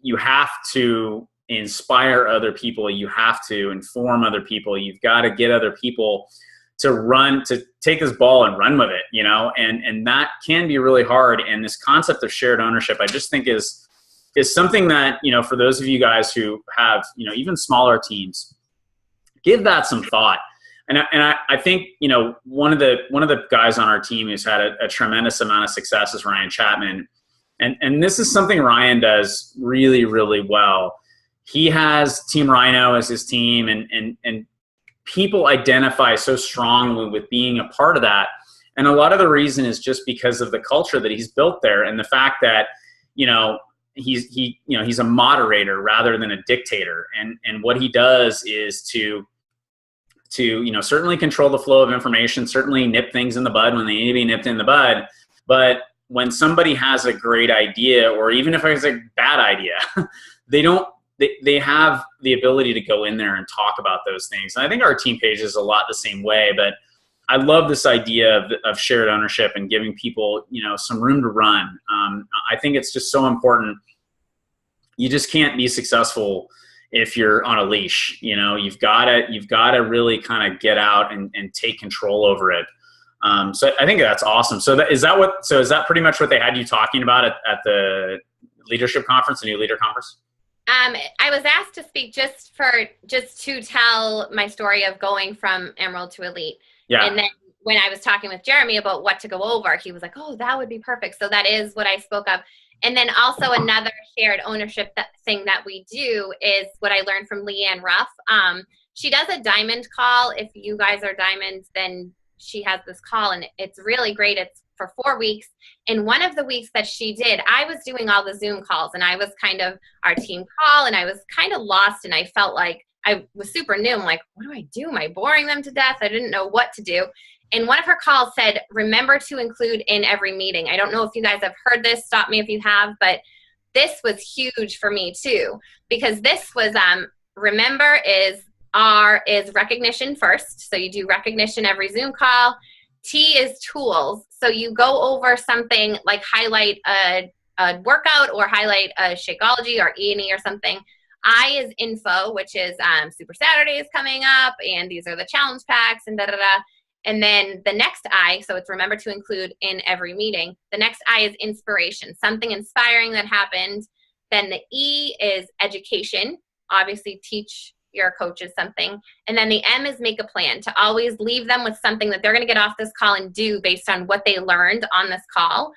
S1: You have to inspire other people. You have to inform other people. You've got to get other people to take this ball and run with it, and that can be really hard. And this concept of shared ownership, I just think is something that, for those of you guys who have, even smaller teams, give that some thought. And I think, one of the guys on our team who's had a tremendous amount of success is Ryan Chapman. And this is something Ryan does really, really well. He has Team Rhino as his team, and people identify so strongly with being a part of that. And a lot of the reason is just because of the culture that he's built there, and the fact that, he's a moderator rather than a dictator. And what he does is to certainly control the flow of information, certainly nip things in the bud when they need to be nipped in the bud. But when somebody has a great idea, or even if it's a bad idea, they have the ability to go in there and talk about those things. And I think our team page is a lot the same way, but I love this idea of shared ownership and giving people, some room to run. I think it's just so important. You just can't be successful if you're on a leash. You've got to really kind of get out and take control over it. So I think that's awesome. So is that pretty much what they had you talking about at the leadership conference, the new leader conference?
S2: I was asked to speak just to tell my story of going from Emerald to Elite. Yeah. And then when I was talking with Jeremy about what to go over, he was like, "Oh, that would be perfect." So that is what I spoke of. And then also another shared ownership thing that we do is what I learned from Leanne Ruff. She does a diamond call. If you guys are diamonds, then she has this call, and it's really great. It's for 4 weeks. And one of the weeks that she did, I was doing all the Zoom calls, and I was kind of our team call, and I was kind of lost, and I felt like I was super new. I'm like, what do I do? Am I boring them to death? I didn't know what to do. And one of her calls said, remember to include in every meeting. I don't know if you guys have heard this. Stop me if you have, but this was huge for me too, because this was, remember is recognition first. So you do recognition every Zoom call. T is tools. So you go over something like highlight a workout or highlight a Shakeology or E&E or something. I is info, which is Super Saturday is coming up, and these are the challenge packs and da-da-da. And then the next I, so it's remember to include in every meeting. The next I is inspiration, something inspiring that happened. Then the E is education, obviously teach your coaches something. And then the M is make a plan, to always leave them with something that they're going to get off this call and do based on what they learned on this call.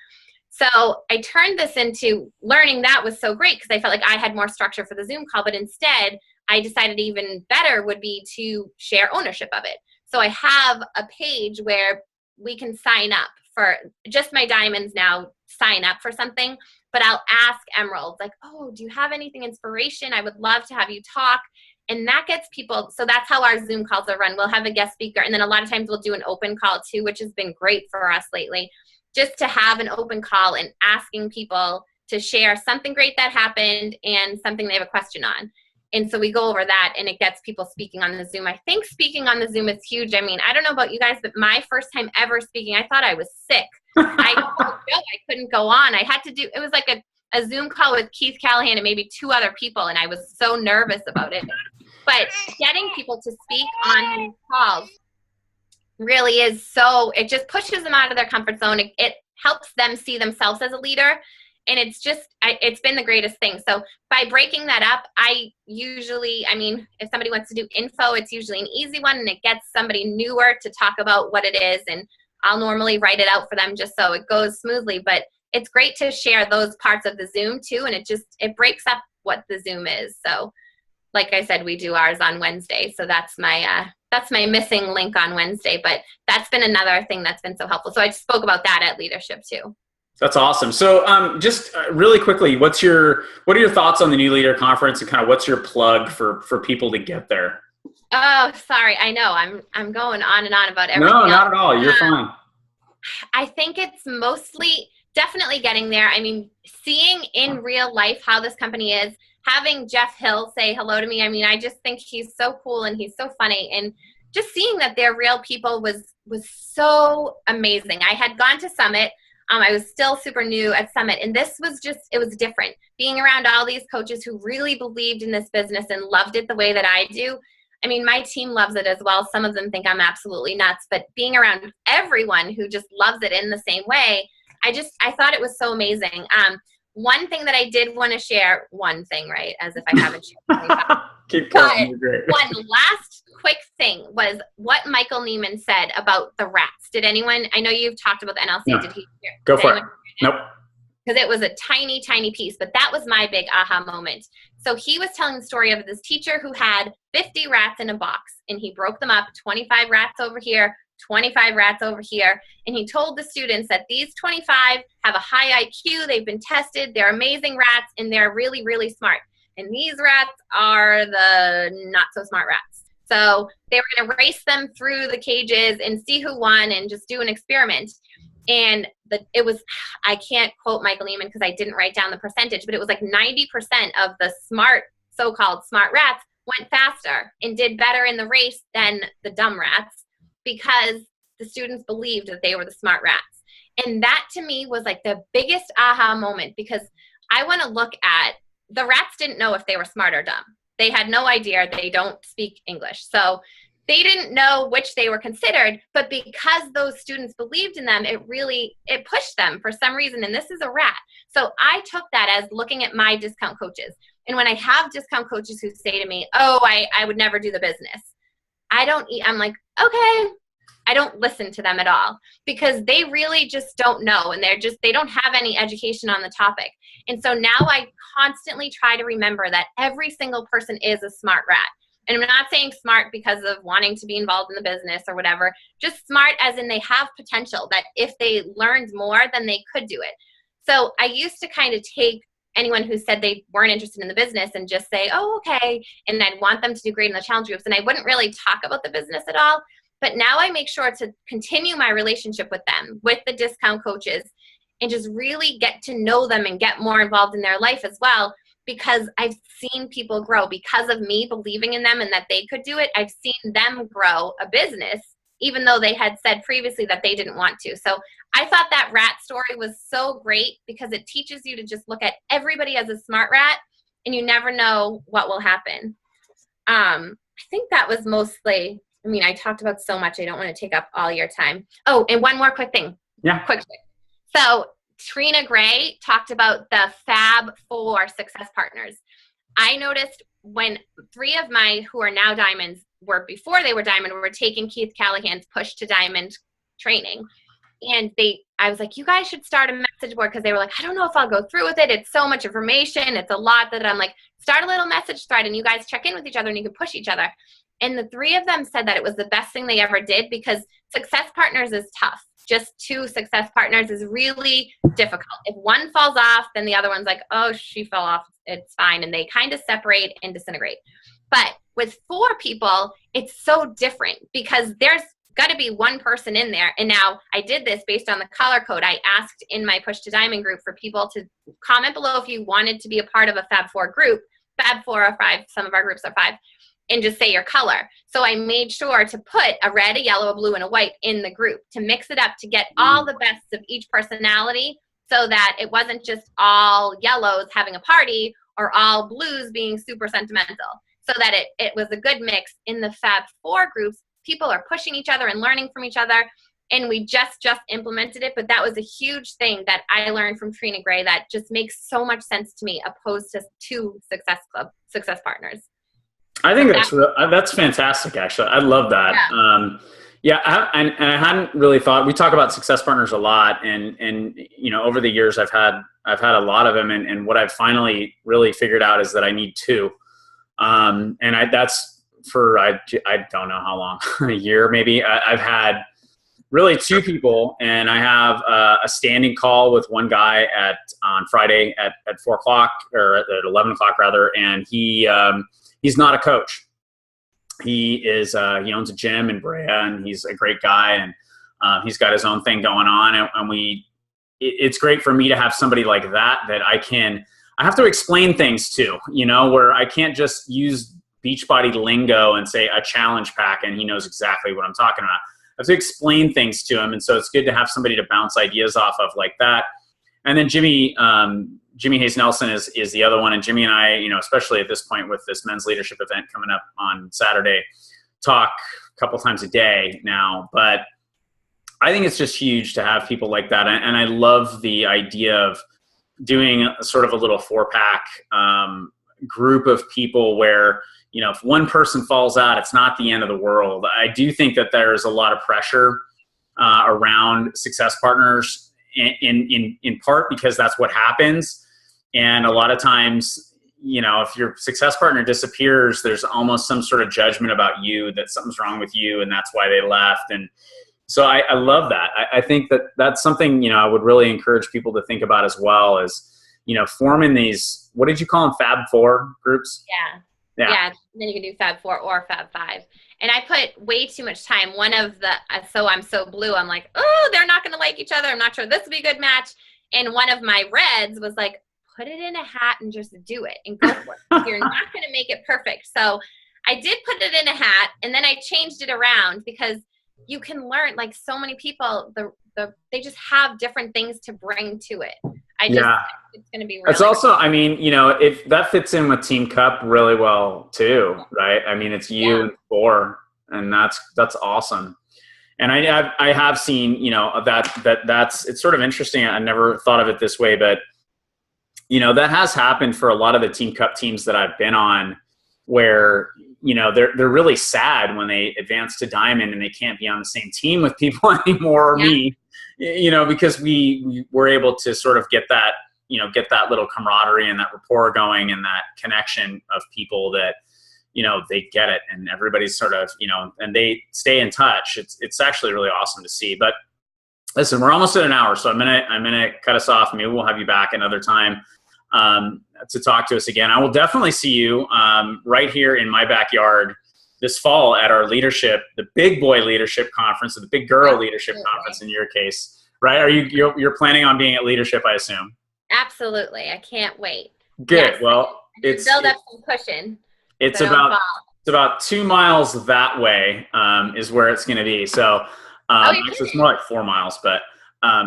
S2: So I turned this into learning. That was so great because I felt like I had more structure for the Zoom call, but instead I decided even better would be to share ownership of it. So I have a page where we can sign up for just my diamonds now, sign up for something, but I'll ask Emeralds like, oh, do you have anything inspiration? I would love to have you talk. And that gets people, so that's how our Zoom calls are run. We'll have a guest speaker, and then a lot of times we'll do an open call too, which has been great for us lately, just to have an open call and asking people to share something great that happened and something they have a question on. And so we go over that, and it gets people speaking on the Zoom. I think speaking on the Zoom is huge. I mean, I don't know about you guys, but my first time ever speaking, I thought I was sick. I couldn't go on. I had to do, it was like a Zoom call with Keith Callahan and maybe 2 other people, and I was so nervous about it. But getting people to speak on these calls really is so, it just pushes them out of their comfort zone. It helps them see themselves as a leader. And it's just, it's been the greatest thing. So by breaking that up, if somebody wants to do info, it's usually an easy one, and it gets somebody newer to talk about what it is. And I'll normally write it out for them just so it goes smoothly. But it's great to share those parts of the Zoom too. And it breaks up what the Zoom is. So like I said, we do ours on Wednesday. So that's my missing link on Wednesday. But that's been another thing that's been so helpful. So I spoke about that at leadership too.
S1: That's awesome. So just really quickly, what are your thoughts on the New Leader Conference, and kind of what's your plug for people to get there?
S2: Oh, sorry. I know I'm going on and on about everything.
S1: No, not at all. You're fine.
S2: I think it's mostly definitely getting there. I mean, seeing in real life how this company is, having Jeff Hill say hello to me. I mean, I just think he's so cool and he's so funny, and just seeing that they're real people was so amazing. I had gone to Summit. I was still super new at Summit, and this was just, it was different. Being around all these coaches who really believed in this business and loved it the way that I do. I mean, my team loves it as well. Some of them think I'm absolutely nuts, but being around everyone who just loves it in the same way, I thought it was so amazing. One thing that I did want to share, one thing, right? As if I haven't shared.
S1: Keep going.
S2: One last quick thing was what Michael Neiman said about the rats. Did anyone, I know you've talked about the NLC.
S1: No.
S2: Did he hear?
S1: Go for it. Nope.
S2: Because it was a tiny, tiny piece, but that was my big aha moment. So he was telling the story of this teacher who had 50 rats in a box, and he broke them up, 25 rats over here, 25 rats over here. And he told the students that these 25 have a high IQ, they've been tested, they're amazing rats, and they're really, really smart. And these rats are the not so smart rats. So they were going to race them through the cages and see who won and just do an experiment. And it was, I can't quote Michael Neiman because I didn't write down the percentage, but it was like 90% of the smart, so-called smart rats went faster and did better in the race than the dumb rats because the students believed that they were the smart rats. And that to me was like the biggest aha moment, because I want to look at, the rats didn't know if they were smart or dumb. They had no idea. They don't speak English. So they didn't know which they were considered, but because those students believed in them, it pushed them for some reason. And this is a rat. So I took that as looking at my discount coaches. And when I have discount coaches who say to me, oh, I would never do the business, I'm like, okay, I don't listen to them at all, because they really just don't know. And they don't have any education on the topic. And so now I constantly try to remember that every single person is a smart rat. And I'm not saying smart because of wanting to be involved in the business or whatever, just smart as in they have potential, that if they learned more, then they could do it. So I used to kind of take anyone who said they weren't interested in the business and just say, oh, okay. And I'd want them to do great in the challenge groups. And I wouldn't really talk about the business at all. But now I make sure to continue my relationship with them, with the discount coaches, and just really get to know them and get more involved in their life as well. Because I've seen people grow because of me believing in them and that they could do it. I've seen them grow a business, even though they had said previously that they didn't want to. So I thought that rat story was so great because it teaches you to just look at everybody as a smart rat, and you never know what will happen. I think that was mostly, I mean, I talked about so much. I don't want to take up all your time. Oh, and one more quick thing.
S1: Yeah.
S2: Quick. So Trina Gray talked about the Fab 4 success partners. I noticed when 3 of my, who are now diamonds, were before they were diamond, were taking Keith Callahan's Push to Diamond training. And I was like, you guys should start a message board, because they were like, I don't know if I'll go through with it. It's so much information. It's a lot. That I'm like, start a little message thread and you guys check in with each other and you can push each other. And the 3 of them said that it was the best thing they ever did, because success partners is tough. Just 2 success partners is really difficult. If one falls off, then the other one's like, oh, she fell off. It's fine. And they kind of separate and disintegrate. But with 4 people, it's so different, because there's got to be one person in there. And now I did this based on the color code. I asked in my Push to Diamond group for people to comment below if you wanted to be a part of a Fab 4 group. Fab 4 or 5, some of our groups are 5. And just say your color. So I made sure to put a red, a yellow, a blue, and a white in the group to mix it up, to get all the best of each personality, so that it wasn't just all yellows having a party or all blues being super sentimental. So that it was a good mix. In the Fab 4 groups, people are pushing each other and learning from each other. And we just implemented it. But that was a huge thing that I learned from Trina Gray that just makes so much sense to me, opposed to 2 success partners.
S1: I think that's fantastic, actually. I love that.
S2: Yeah.
S1: I hadn't really thought. We talk about success partners a lot, and you know, over the years, I've had a lot of them, and what I've finally really figured out is that I need 2. That's for I don't know how long, a year maybe. I've had really 2 people, and I have a standing call with one guy on Friday at 4 o'clock, or at 11 o'clock rather, and he's not a coach. He owns a gym in Brea, and he's a great guy. And He's got his own thing going on, and it's great for me to have somebody like that I have to explain things to, where I can't just use Beachbody lingo and say a challenge pack and he knows exactly what I'm talking about. I have to explain things to him. And so it's good to have somebody to bounce ideas off of like that. And then Jimmy Hayes Nelson is the other one. And Jimmy and I, especially at this point with this men's leadership event coming up on Saturday, talk a couple times a day now. But I think it's just huge to have people like that. And I love the idea of doing sort of a little 4-pack group of people where, if one person falls out, it's not the end of the world. I do think that there's a lot of pressure around success partners in part because that's what happens. And a lot of times, if your success partner disappears, there's almost some sort of judgment about you that something's wrong with you and that's why they left. And so I love that. I think that that's something, I would really encourage people to think about as well as, forming these, what did you call them? Fab 4 groups?
S2: Yeah. Then you can do Fab 4 or Fab 5. And I put way too much time. One of the, so I'm so blue. I'm like, oh, they're not going to like each other. I'm not sure this will be a good match. And one of my reds was like, put it in a hat and just do it and go for it. You're not going to make it perfect. So I did put it in a hat and then I changed it around because you can learn, like so many people, they just have different things to bring to it. It's going to be really. It's
S1: also, if that fits in with Team Cup really well too, right? It's you and 4, and that's awesome. And I have seen, that's it's sort of interesting. I never thought of it this way, but that has happened for a lot of the Team Cup teams that I've been on, where they're really sad when they advance to Diamond and they can't be on the same team with people anymore, or me, because we were able to sort of get that little camaraderie and that rapport going and that connection of people that, they get it and everybody's sort of, and they stay in touch. It's actually really awesome to see. But listen, we're almost at an hour, so I'm gonna cut us off. Maybe we'll have you back another time to talk to us again. I will definitely see you right here in my backyard this fall at our the big boy leadership conference, or the big girl leadership conference in your case, right? You're planning on being at leadership, I assume?
S2: Absolutely. I can't wait.
S1: Good.
S2: Yes.
S1: Well,
S2: build up some cushion.
S1: It's about 2 miles that way is where it's going to be. So actually it's more like 4 miles, but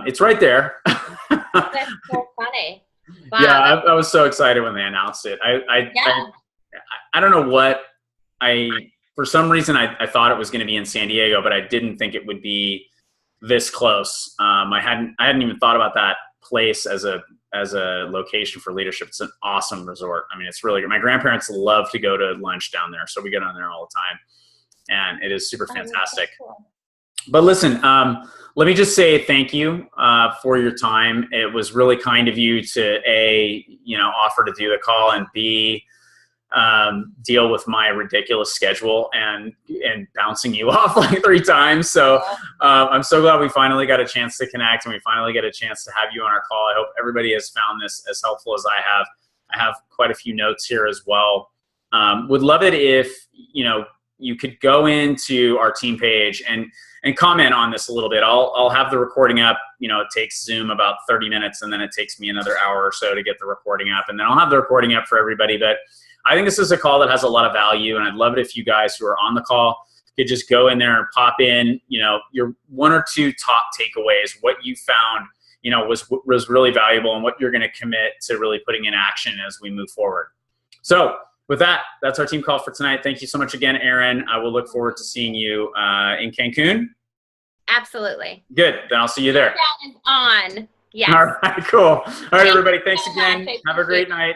S1: it's right there.
S2: That's so funny. Wow.
S1: Yeah, I was so excited when they announced it. I don't know what for some reason I thought it was going to be in San Diego, but I didn't think it would be this close. I hadn't even thought about that place as a location for leadership. It's an awesome resort. It's really good. My grandparents love to go to lunch down there, so we go down there all the time, and it is super fantastic. So cool. But listen, let me just say thank you for your time. It was really kind of you to offer to do the call, and B, deal with my ridiculous schedule and bouncing you off like 3 times. So I'm so glad we finally got a chance to connect and we finally get a chance to have you on our call. I hope everybody has found this as helpful as I have. I have quite a few notes here as well. Would love it if, you could go into our team page and comment on this a little bit. I'll have the recording up. It takes Zoom about 30 minutes and then it takes me another hour or so to get the recording up, and then I'll have the recording up for everybody. But I think this is a call that has a lot of value, and I'd love it if you guys who are on the call could just go in there and pop in, your 1 or 2 top takeaways, what you found, was really valuable and what you're going to commit to really putting in action as we move forward. So with that, that's our team call for tonight. Thank you so much again, Erin. I will look forward to seeing you in Cancun.
S2: Absolutely.
S1: Good. Then I'll see you there.
S2: That is on. Yes.
S1: All right, cool. All right, everybody. Thanks again. Have a great night.